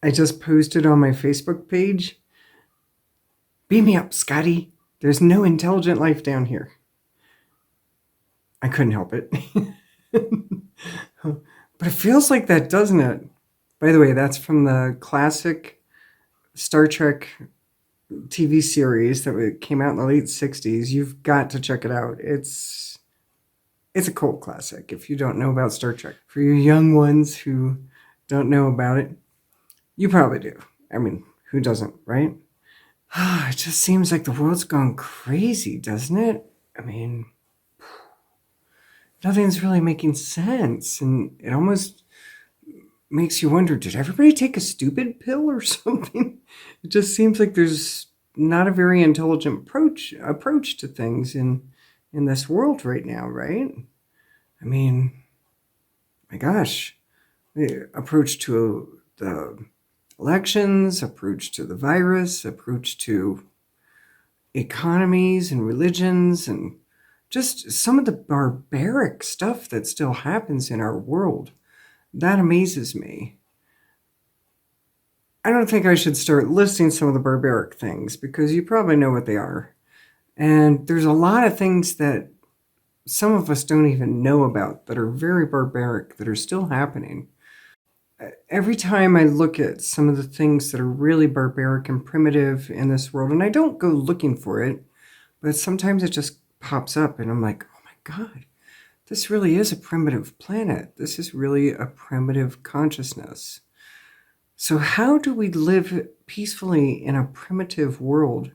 I just posted on my Facebook page, beam me up, Scotty. There's no intelligent life down here. I couldn't help it. But it feels like that, doesn't it? By the way, that's from the classic Star Trek TV series that came out in the late 60s. You've got to check it out. It's a cult classic if you don't know about Star Trek. For you young ones who don't know about it, you probably do. I mean, who doesn't, right? It just seems like the world's gone crazy, doesn't it? I mean, nothing's really making sense. And it almost makes you wonder, did everybody take a stupid pill or something? It just seems like there's not a very intelligent approach to things in this world right now, right? I mean, my gosh, the approach to the elections, approach to the virus, approach to economies and religions, and just some of the barbaric stuff that still happens in our world. That amazes me. I don't think I should start listing some of the barbaric things because you probably know what they are. And there's a lot of things that some of us don't even know about that are very barbaric that are still happening. Every time I look at some of the things that are really barbaric and primitive in this world, and I don't go looking for it, but sometimes it just pops up and I'm like, oh my God, this really is a primitive planet. This is really a primitive consciousness. So how do we live peacefully in a primitive world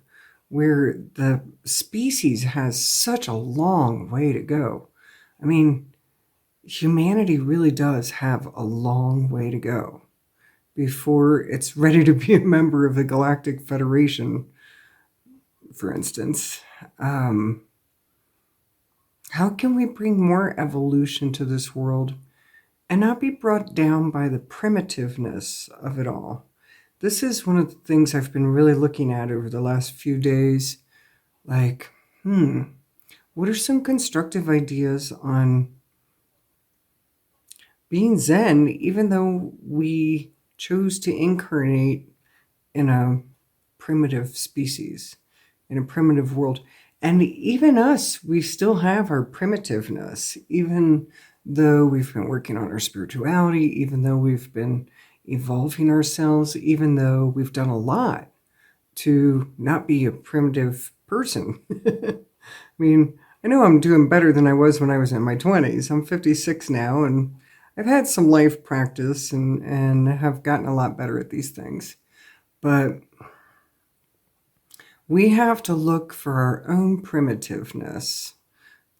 where the species has such a long way to go? I mean, humanity really does have a long way to go before it's ready to be a member of the Galactic Federation, for instance. How can we bring more evolution to this world and not be brought down by the primitiveness of it all? This is one of the things I've been really looking at over the last few days. Like, what are some constructive ideas on being Zen, even though we chose to incarnate in a primitive species, in a primitive world? And even us, we still have our primitiveness, even though we've been working on our spirituality, even though we've been evolving ourselves, even though we've done a lot to not be a primitive person. I mean, I know I'm doing better than I was when I was in my 20s. I'm 56 now, and I've had some life practice and have gotten a lot better at these things. But we have to look for our own primitiveness,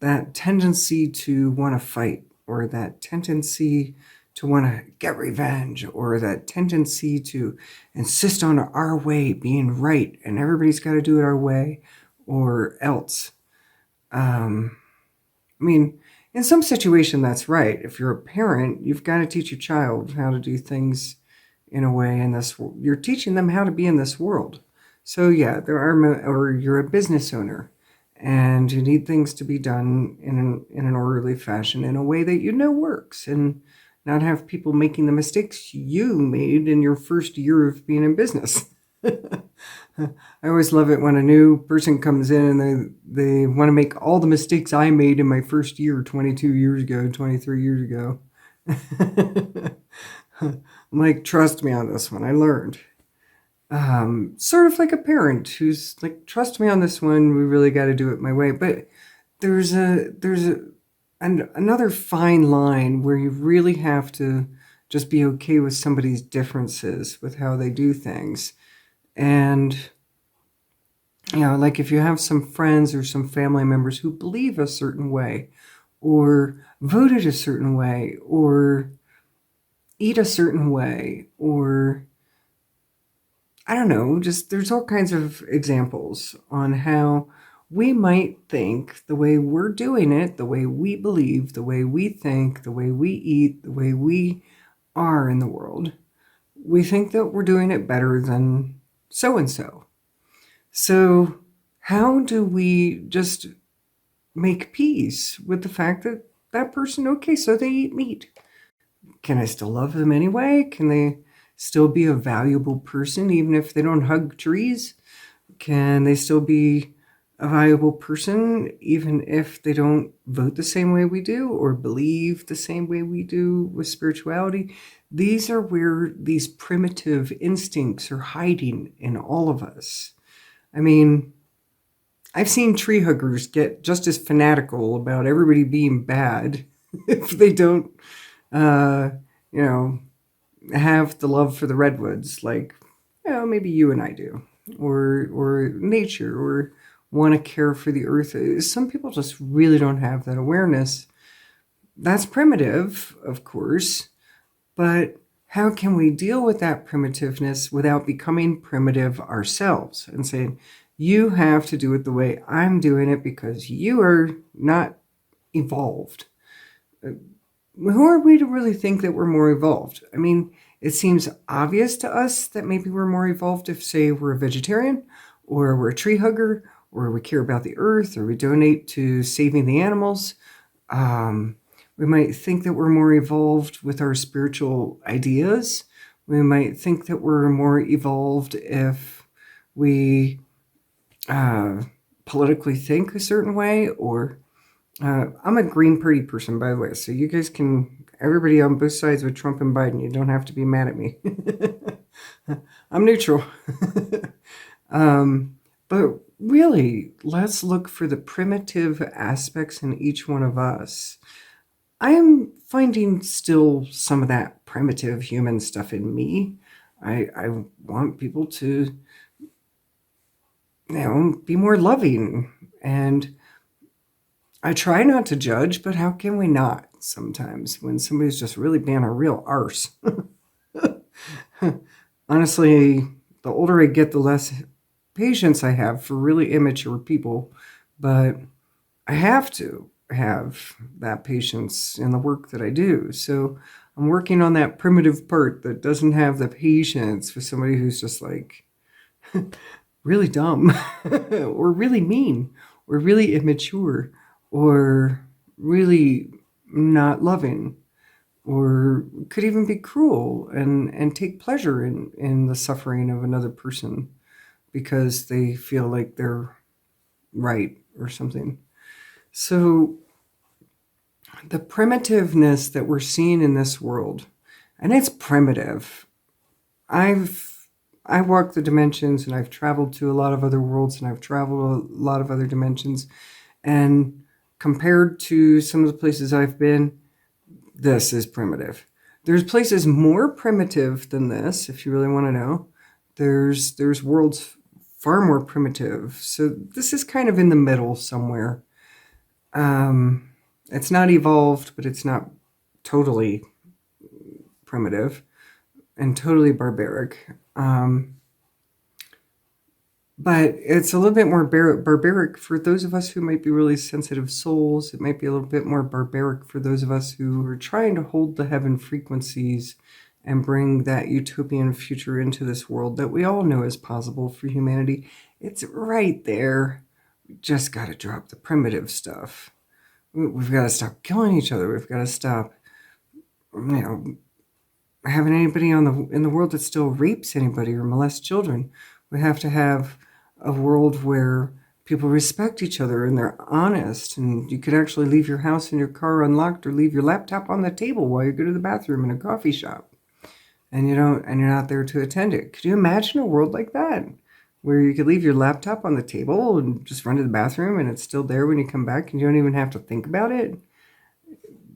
that tendency to want to fight, or that tendency to want to get revenge, or that tendency to insist on our way being right and everybody's got to do it our way or else. I mean, in some situation, that's right. If you're a parent, you've got to teach your child how to do things in a way in this world. You're teaching them how to be in this world. So yeah, or you're a business owner and you need things to be done in an orderly fashion in a way that you know works, and not have people making the mistakes you made in your first year of being in business. I always love it when a new person comes in and they want to make all the mistakes I made in my first year 22 years ago, 23 years ago. I'm like, trust me on this one, I learned. Sort of like a parent who's like, trust me on this one, we really got to do it my way. But there's another fine line where you really have to just be okay with somebody's differences with how they do things. And, like if you have some friends or some family members who believe a certain way, or voted a certain way, or eat a certain way, or I don't know, just there's all kinds of examples on how we might think the way we're doing it, the way we believe, the way we think, the way we eat, the way we are in the world. We think that we're doing it better than so and so. So, how do we just make peace with the fact that that person, okay, so they eat meat? Can I still love them anyway? Can they still be a valuable person even if they don't hug trees? Can they still be a valuable person even if they don't vote the same way we do or believe the same way we do with spirituality? These are where these primitive instincts are hiding in all of us. I mean, I've seen tree huggers get just as fanatical about everybody being bad if they don't, uh, you know, have the love for the redwoods, like, maybe you and I do, or nature, or want to care for the earth. Some people just really don't have that awareness. That's primitive, of course, but how can we deal with that primitiveness without becoming primitive ourselves and saying, you have to do it the way I'm doing it because you are not evolved? Who are we to really think that we're more evolved? I mean, it seems obvious to us that maybe we're more evolved if, say, we're a vegetarian, or we're a tree hugger, or we care about the earth, or we donate to saving the animals. We might think that we're more evolved with our spiritual ideas. We might think that we're more evolved if we politically think a certain way, or I'm a green party person, by the way, so you guys can, everybody on both sides with Trump and Biden, you don't have to be mad at me. I'm neutral. But really, let's look for the primitive aspects in each one of us. I am finding still some of that primitive human stuff in me. I want people to, be more loving, and I try not to judge, but how can we not sometimes when somebody's just really being a real arse? Honestly, the older I get, the less patience I have for really immature people, but I have to have that patience in the work that I do. So I'm working on that primitive part that doesn't have the patience for somebody who's just like really dumb or really mean or really immature or really not loving, or could even be cruel and take pleasure in the suffering of another person because they feel like they're right or something. So the primitiveness that we're seeing in this world, and it's primitive. I walk the dimensions, and I've traveled to a lot of other worlds, and I've traveled a lot of other dimensions, and compared to some of the places I've been, this is primitive. There's places more primitive than this, if you really want to know. There's worlds far more primitive. So this is kind of in the middle somewhere. It's not evolved, but it's not totally primitive and totally barbaric. But it's a little bit more barbaric for those of us who might be really sensitive souls. It might be a little bit more barbaric for those of us who are trying to hold the heaven frequencies and bring that utopian future into this world that we all know is possible for humanity. It's right there. We just got to drop the primitive stuff. We've got to stop killing each other. We've got to stop, having anybody in the world that still rapes anybody or molests children. We have to have a world where people respect each other and they're honest, and you could actually leave your house and your car unlocked or leave your laptop on the table while you go to the bathroom in a coffee shop, and you're not there to attend it. Could you imagine a world like that, where you could leave your laptop on the table and just run to the bathroom and it's still there when you come back and you don't even have to think about it?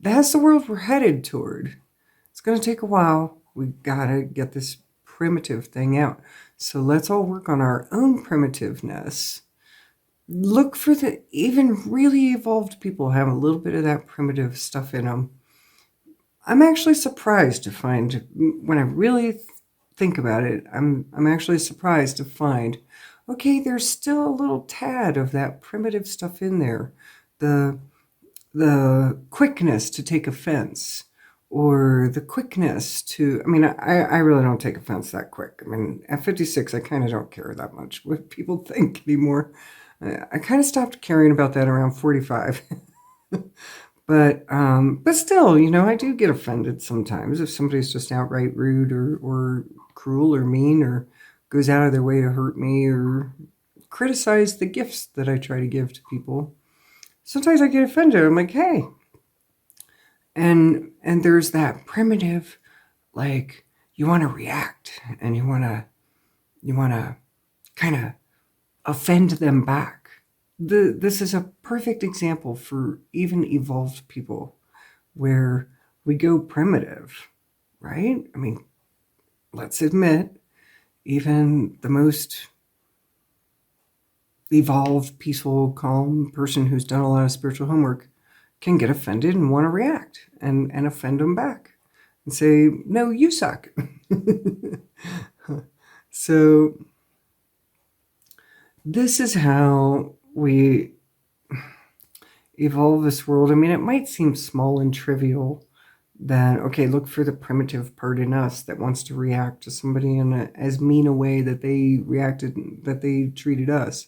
That's the world we're headed toward. It's going to take a while. We gotta get this primitive thing out. So let's all work on our own primitiveness. Look for the even really evolved people have a little bit of that primitive stuff in them. I'm actually surprised to find, when I really think about it, I'm actually surprised to find, okay, there's still a little tad of that primitive stuff in there. The quickness to take offense, or the quickness to, I really don't take offense that quick. At 56, I kind of don't care that much what people think anymore. I kind of stopped caring about that around 45. But still, you know, I do get offended sometimes if somebody's just outright rude or cruel or mean or goes out of their way to hurt me or criticize the gifts that I try to give to people. Sometimes I get offended. I'm like, hey, and there's that primitive, like, you want to react and you want to kind of offend them back. This is a perfect example for even evolved people where we go primitive, right? I mean, let's admit, even the most evolved, peaceful, calm person who's done a lot of spiritual homework can get offended and want to react and offend them back and say, no, you suck. So this is how we evolve this world. I mean, it might seem small and trivial that, okay, look for the primitive part in us that wants to react to somebody in as mean a way that they reacted, that they treated us.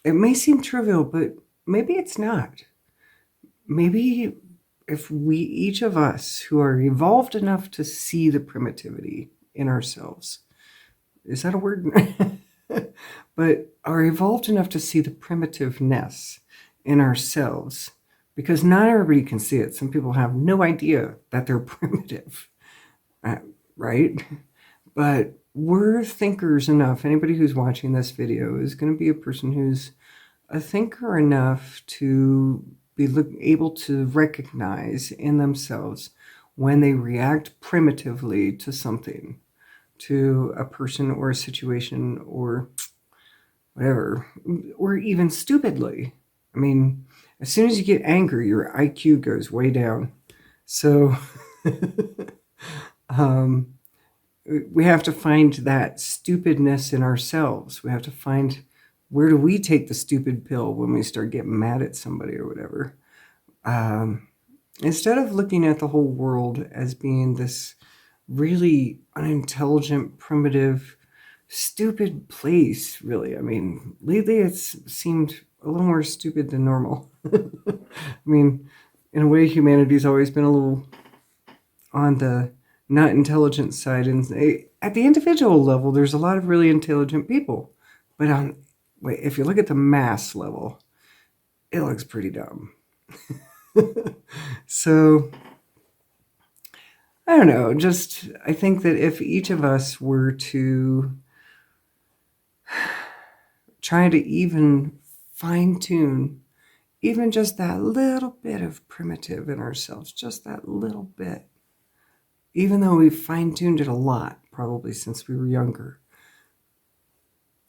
It may seem trivial, but maybe it's not. Maybe if we, each of us who are evolved enough to see the primitivity in ourselves, is that a word? But are evolved enough to see the primitiveness in ourselves, because not everybody can see it. Some people have no idea that they're primitive, right? But we're thinkers enough. Anybody who's watching this video is going to be a person who's a thinker enough to be able to recognize in themselves when they react primitively to something, to a person or a situation or whatever, or even stupidly. I mean, as soon as you get angry, your IQ goes way down. So we have to find that stupidness in ourselves. We have to find, where do we take the stupid pill when we start getting mad at somebody or whatever? Instead of looking at the whole world as being this really unintelligent, primitive, stupid place, really. I mean, lately it's seemed a little more stupid than normal. I mean, in a way, humanity's always been a little on the not intelligent side. And at the individual level, there's a lot of really intelligent people. But if you look at the mass level, it looks pretty dumb. So, I don't know, I think that if each of us were to try to even fine-tune even just that little bit of primitive in ourselves, just that little bit, even though we've fine-tuned it a lot, probably since we were younger,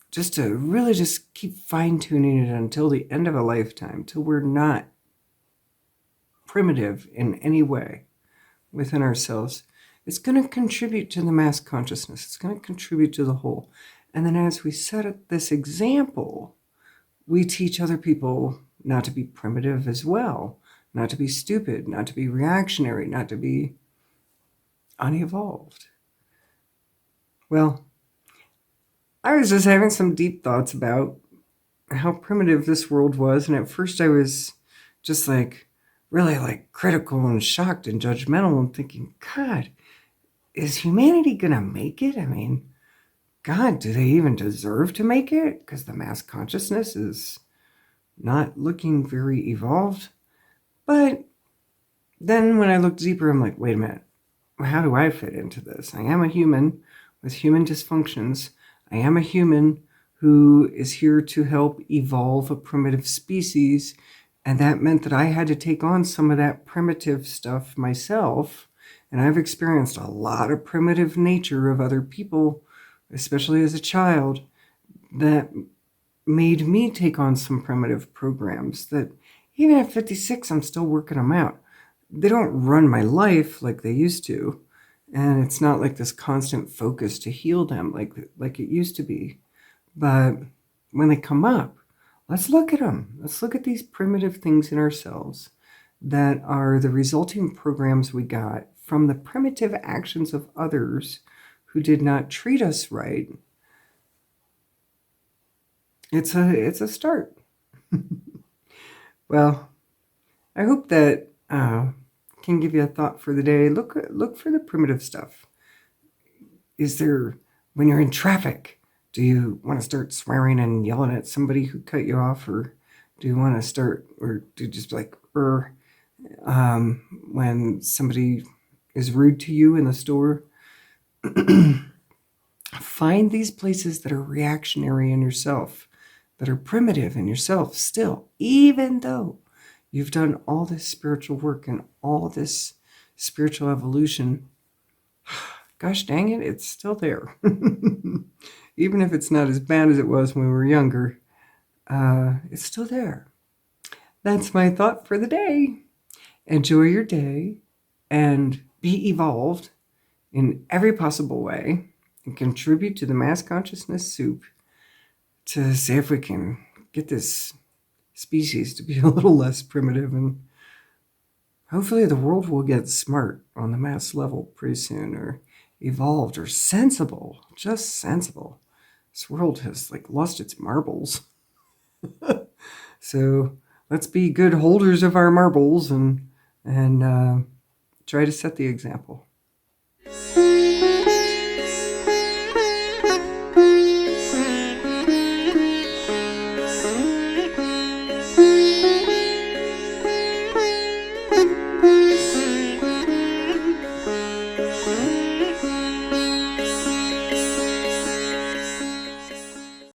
just to really just keep fine-tuning it until the end of a lifetime, till we're not primitive in any way within ourselves, it's going to contribute to the mass consciousness. It's going to contribute to the whole. And then as we set this example, we teach other people not to be primitive as well, not to be stupid, not to be reactionary, not to be unevolved. Well, I was just having some deep thoughts about how primitive this world was. And at first I was just really critical and shocked and judgmental and thinking, God, is humanity going to make it? I mean, God, do they even deserve to make it? Because the mass consciousness is not looking very evolved. But then when I looked deeper, I'm like, wait a minute, how do I fit into this? I am a human with human dysfunctions. I am a human who is here to help evolve a primitive species. And that meant that I had to take on some of that primitive stuff myself. And I've experienced a lot of primitive nature of other people, especially as a child, that made me take on some primitive programs that even at 56, I'm still working them out. They don't run my life like they used to. And it's not like this constant focus to heal them like it used to be. But when they come up, let's look at them. Let's look at these primitive things in ourselves that are the resulting programs we got from the primitive actions of others who did not treat us right. It's a start. Well, I hope that can give you a thought for the day. Look for the primitive stuff. Is there, when you're in traffic, do you want to start swearing and yelling at somebody who cut you off, or do you want to start, or do you just like when somebody is rude to you in the store? Find these places that are reactionary in yourself, that are primitive in yourself still, even though you've done all this spiritual work and all this spiritual evolution. Gosh dang it, it's still there. Even if it's not as bad as it was when we were younger, it's still there. That's my thought for the day. Enjoy your day and be evolved in every possible way and contribute to the mass consciousness soup to see if we can get this species to be a little less primitive, and hopefully the world will get smart on the mass level pretty soon, or evolved, or sensible, just sensible. This world has like lost its marbles. So let's be good holders of our marbles and try to set the example.